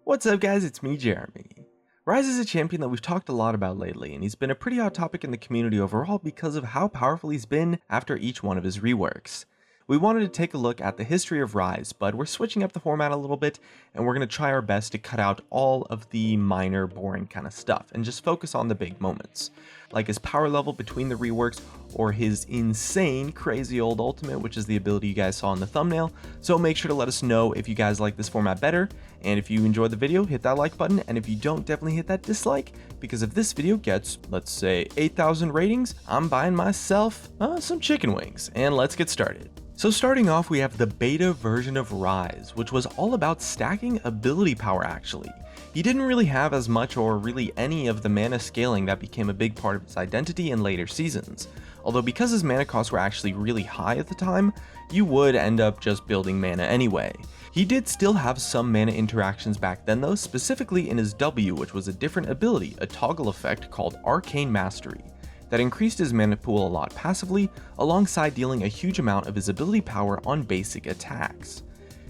What's up guys, it's me Jeremy. Ryze is a champion that we've talked a lot about lately, and he's been a pretty hot topic in the community overall because of how powerful he's been after each one of his reworks. We wanted to take a look at the history of Ryze, but we're switching up the format a little bit, and we're going to try our best to cut out all of the minor, boring kind of stuff, and just focus on the big moments, like his power level between the reworks, or his insane, crazy old ultimate, which is the ability you guys saw in the thumbnail. So make sure to let us know if you guys like this format better, and if you enjoyed the video, hit that like button, and if you don't, definitely hit that dislike, because if this video gets, let's say, 8,000 ratings, I'm buying myself some chicken wings, and let's get started. So starting off, we have the beta version of Ryze, which was all about stacking ability power actually. He didn't really have as much or really any of the mana scaling that became a big part of his identity in later seasons. Although because his mana costs were actually really high at the time, you would end up just building mana anyway. He did still have some mana interactions back then though, specifically in his W, which was a different ability, a toggle effect called Arcane Mastery, that increased his mana pool a lot passively, alongside dealing a huge amount of his ability power on basic attacks.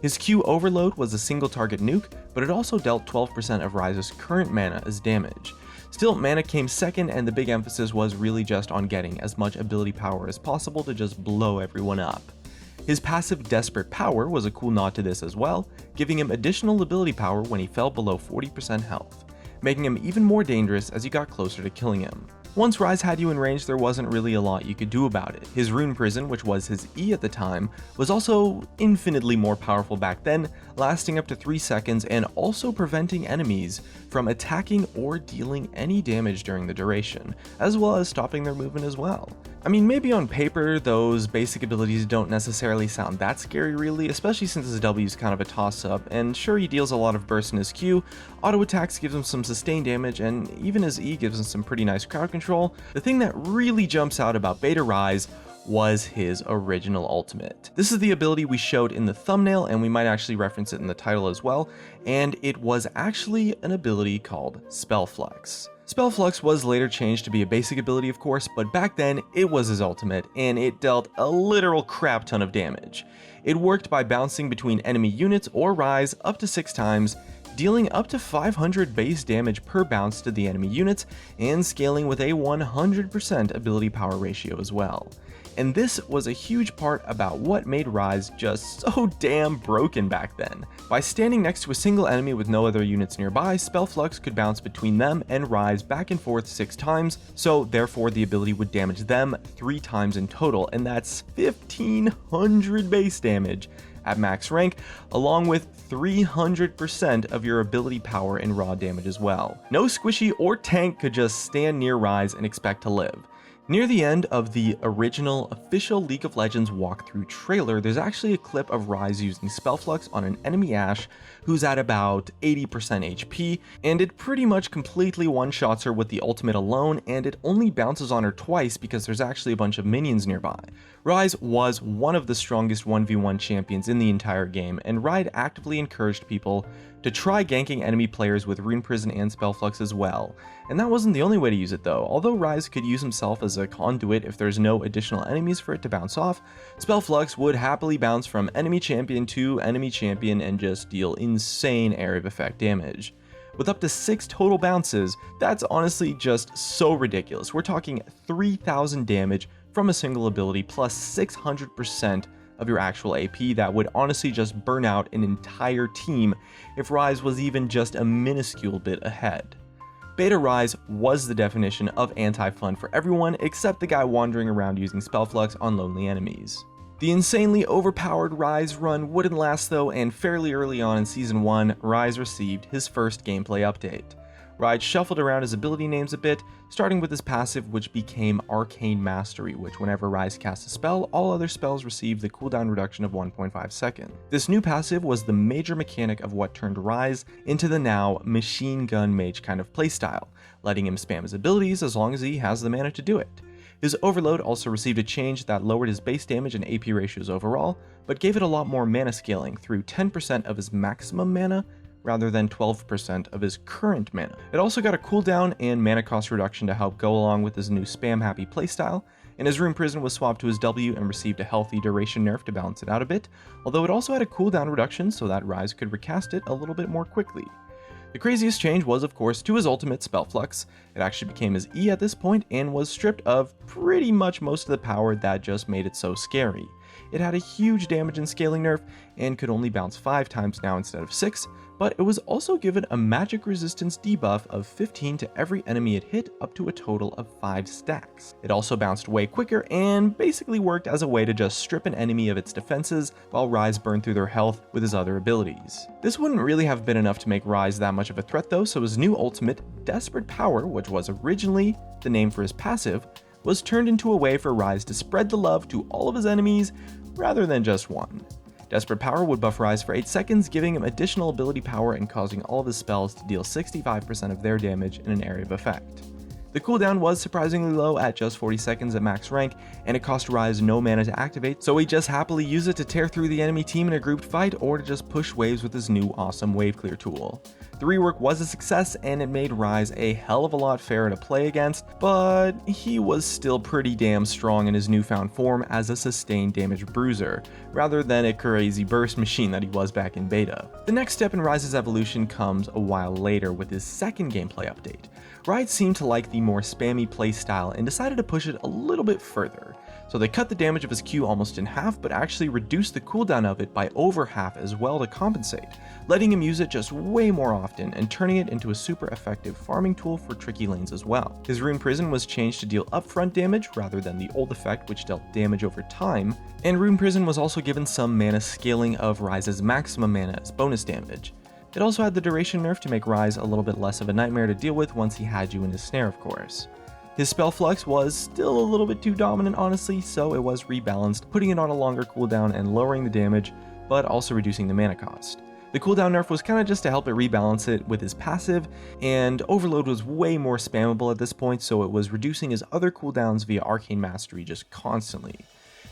His Q Overload was a single target nuke, but it also dealt 12% of Ryze's current mana as damage. Still, mana came second, and the big emphasis was really just on getting as much ability power as possible to just blow everyone up. His passive Desperate Power was a cool nod to this as well, giving him additional ability power when he fell below 40% health, making him even more dangerous as you got closer to killing him. Once Ryze had you in range, there wasn't really a lot you could do about it. His Rune Prison, which was his E at the time, was also infinitely more powerful back then, lasting up to 3 seconds and also preventing enemies from attacking or dealing any damage during the duration, as well as stopping their movement as well. I mean, maybe on paper, those basic abilities don't necessarily sound that scary really, especially since his W is kind of a toss-up, and sure, he deals a lot of burst in his Q, auto attacks gives him some sustained damage, and even his E gives him some pretty nice crowd control. The thing that really jumps out about Beta Ryze was his original ultimate. This is the ability we showed in the thumbnail, and we might actually reference it in the title as well, and it was actually an ability called Spell Flux. Spell Flux was later changed to be a basic ability of course, but back then it was his ultimate, and it dealt a literal crap ton of damage. It worked by bouncing between enemy units or Ryze up to 6 times, dealing up to 500 base damage per bounce to the enemy units, and scaling with a 100% ability power ratio as well. And this was a huge part about what made Ryze just so damn broken back then. By standing next to a single enemy with no other units nearby, Spell Flux could bounce between them and Ryze back and forth 6 times, so therefore the ability would damage them 3 times in total, and that's 1500 base damage at max rank, along with 300% of your ability power in raw damage as well. No squishy or tank could just stand near Ryze and expect to live. Near the end of the original official League of Legends walkthrough trailer, there's actually a clip of Ryze using Spell Flux on an enemy Ashe who's at about 80% HP, and it pretty much completely one-shots her with the ultimate alone, and it only bounces on her twice because there's actually a bunch of minions nearby. Ryze was one of the strongest 1v1 champions in the entire game, and Ryze actively encouraged people to try ganking enemy players with Rune Prison and Spell Flux as well. And that wasn't the only way to use it though. Although Ryze could use himself as a conduit if there's no additional enemies for it to bounce off, Spell Flux would happily bounce from enemy champion to enemy champion and just deal insane area of effect damage. With up to 6 total bounces, that's honestly just so ridiculous. We're talking 3000 damage from a single ability plus 600% of your actual AP that would honestly just burn out an entire team if Ryze was even just a minuscule bit ahead. Beta Ryze was the definition of anti-fun for everyone except the guy wandering around using Spell Flux on lonely enemies. The insanely overpowered Ryze run wouldn't last though, and fairly early on in Season 1, Ryze received his first gameplay update. Ryze shuffled around his ability names a bit, starting with his passive, which became Arcane Mastery, which whenever Ryze cast a spell, all other spells received the cooldown reduction of 1.5 seconds. This new passive was the major mechanic of what turned Ryze into the now machine gun mage kind of playstyle, letting him spam his abilities as long as he has the mana to do it. His Overload also received a change that lowered his base damage and AP ratios overall, but gave it a lot more mana scaling through 10% of his maximum mana rather than 12% of his current mana. It also got a cooldown and mana cost reduction to help go along with his new spam-happy playstyle, and his Rune Prison was swapped to his W and received a healthy duration nerf to balance it out a bit, although it also had a cooldown reduction so that Ryze could recast it a little bit more quickly. The craziest change was of course to his ultimate spell Flux. It actually became his E at this point and was stripped of pretty much most of the power that just made it so scary. It had a huge damage and scaling nerf and could only bounce 5 times now instead of 6, but it was also given a magic resistance debuff of 15 to every enemy it hit up to a total of 5 stacks. It also bounced way quicker and basically worked as a way to just strip an enemy of its defenses while Ryze burned through their health with his other abilities. This wouldn't really have been enough to make Ryze that much of a threat though, so his new ultimate, Desperate Power, which was originally the name for his passive, was turned into a way for Ryze to spread the love to all of his enemies rather than just one. Desperate Power would buff Ryze for 8 seconds, giving him additional ability power and causing all of his spells to deal 65% of their damage in an area of effect. The cooldown was surprisingly low at just 40 seconds at max rank, and it cost Ryze no mana to activate, so he just happily used it to tear through the enemy team in a grouped fight or to just push waves with his new awesome wave clear tool. The rework was a success and it made Ryze a hell of a lot fairer to play against, but he was still pretty damn strong in his newfound form as a sustained damage bruiser, rather than a crazy burst machine that he was back in beta. The next step in Ryze's evolution comes a while later with his second gameplay update. Ryze seemed to like the more spammy playstyle and decided to push it a little bit further. So they cut the damage of his Q almost in half, but actually reduced the cooldown of it by over half as well to compensate, letting him use it just way more often and turning it into a super effective farming tool for tricky lanes as well. His Rune Prison was changed to deal upfront damage rather than the old effect which dealt damage over time, and Rune Prison was also given some mana scaling of Ryze's maximum mana as bonus damage. It also had the duration nerf to make Ryze a little bit less of a nightmare to deal with once he had you in his snare of course. His spell Flux was still a little bit too dominant honestly, so it was rebalanced, putting it on a longer cooldown and lowering the damage, but also reducing the mana cost. The cooldown nerf was kinda just to help it rebalance it with his passive, and Overload was way more spammable at this point, so it was reducing his other cooldowns via Arcane Mastery just constantly.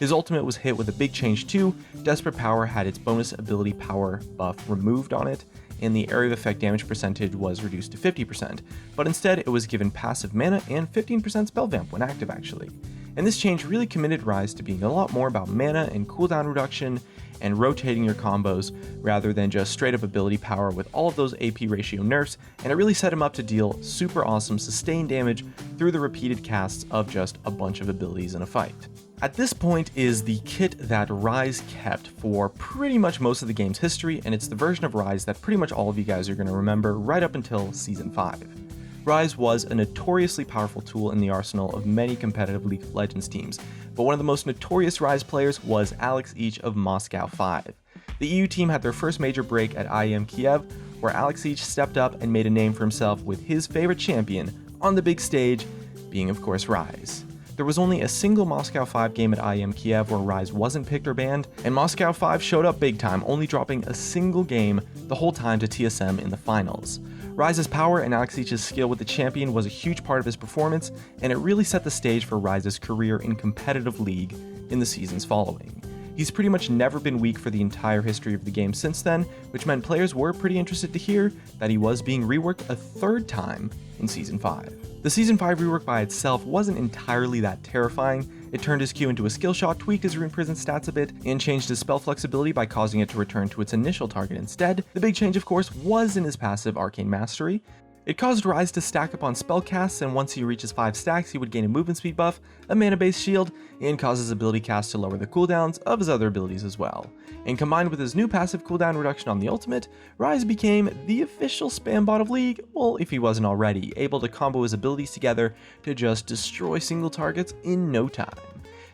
His ultimate was hit with a big change too. Desperate Power had its bonus ability power buff removed on it, and the area of effect damage percentage was reduced to 50%, but instead it was given passive mana and 15% spell vamp when active actually. And this change really committed Ryze to being a lot more about mana and cooldown reduction and rotating your combos rather than just straight up ability power with all of those AP ratio nerfs, and it really set him up to deal super awesome sustained damage through the repeated casts of just a bunch of abilities in a fight. At this point is the kit that Ryze kept for pretty much most of the game's history, and it's the version of Ryze that pretty much all of you guys are going to remember right up until Season 5. Ryze was a notoriously powerful tool in the arsenal of many competitive League of Legends teams, but one of the most notorious Ryze players was Alex Each of Moscow 5. The EU team had their first major break at IEM Kiev, where Alex Each stepped up and made a name for himself with his favorite champion on the big stage, being of course Ryze. There was only a single Moscow 5 game at IEM Kiev where Ryze wasn't picked or banned, and Moscow 5 showed up big time, only dropping a single game the whole time to TSM in the finals. Ryze's power and Alex Each's skill with the champion was a huge part of his performance, and it really set the stage for Ryze's career in competitive League in the seasons following. He's pretty much never been weak for the entire history of the game since then, which meant players were pretty interested to hear that he was being reworked a third time in Season 5. The Season 5 rework by itself wasn't entirely that terrifying. It turned his Q into a skill shot, tweaked his Rune Prison stats a bit, and changed his spell flexibility by causing it to return to its initial target instead. The big change of course was in his passive Arcane Mastery. It caused Ryze to stack up on spell casts, and once he reaches 5 stacks he would gain a movement speed buff, a mana based shield, and cause his ability cast to lower the cooldowns of his other abilities as well. And combined with his new passive cooldown reduction on the ultimate, Ryze became the official spam bot of League, well if he wasn't already, able to combo his abilities together to just destroy single targets in no time.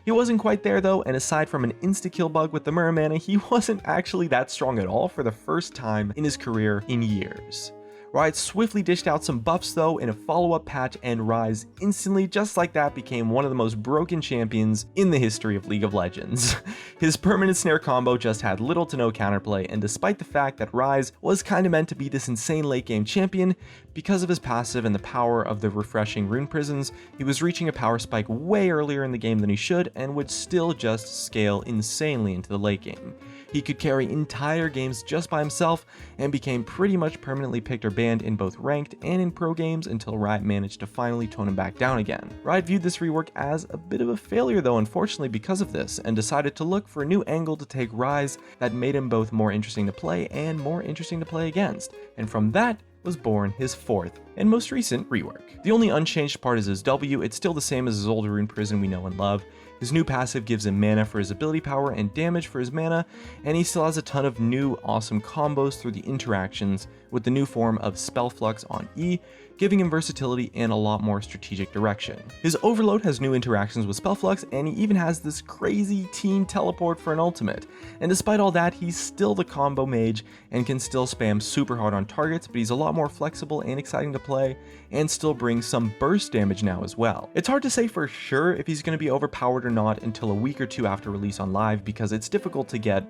He wasn't quite there though, and aside from an insta-kill bug with the Mirror Mana, he wasn't actually that strong at all for the first time in his career in years. Ryze swiftly dished out some buffs though in a follow-up patch, and Ryze instantly, just like that, became one of the most broken champions in the history of League of Legends. His permanent snare combo just had little to no counterplay, and despite the fact that Ryze was kinda meant to be this insane late game champion, because of his passive and the power of the refreshing Rune Prisons, he was reaching a power spike way earlier in the game than he should, and would still just scale insanely into the late game. He could carry entire games just by himself, and became pretty much permanently picked or banned in both ranked and in pro games until Riot managed to finally tone him back down again. Riot viewed this rework as a bit of a failure though, unfortunately, because of this, and decided to look for a new angle to take Ryze that made him both more interesting to play and more interesting to play against. And from that was born his 4th and most recent rework. The only unchanged part is his W. It's still the same as his old Rune Prison we know and love. His new passive gives him mana for his ability power and damage for his mana, and he still has a ton of new awesome combos through the interactions with the new form of Spell Flux on E, giving him versatility and a lot more strategic direction. His Overload has new interactions with Spell Flux, and he even has this crazy team teleport for an ultimate. And despite all that, he's still the combo mage and can still spam super hard on targets, but he's a lot more flexible and exciting to play, and still brings some burst damage now as well. It's hard to say for sure if he's going to be overpowered or not until a week or two after release on live, because it's difficult to get,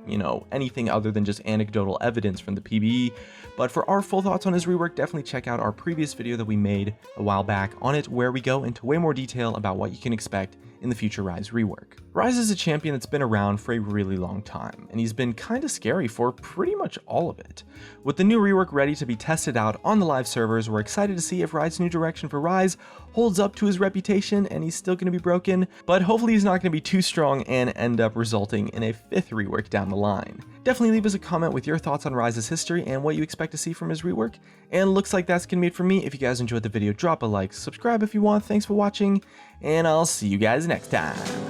anything other than just anecdotal evidence from the PvE, but for our full thoughts on his rework, definitely check out our previous video that we made a while back on it, where we go into way more detail about what you can expect in the future Ryze rework. Ryze is a champion that's been around for a really long time, and he's been kinda scary for pretty much all of it. With the new rework ready to be tested out on the live servers, we're excited to see if Ryze's new direction for Ryze holds up to his reputation and he's still gonna be broken, but hopefully he's not gonna be too strong and end up resulting in a 5th rework down the line. Definitely leave us a comment with your thoughts on Ryze's history and what you expect to see from his rework, and looks like that's gonna be it for me. If you guys enjoyed the video, drop a like, subscribe if you want. Thanks for watching, and I'll see you guys next time.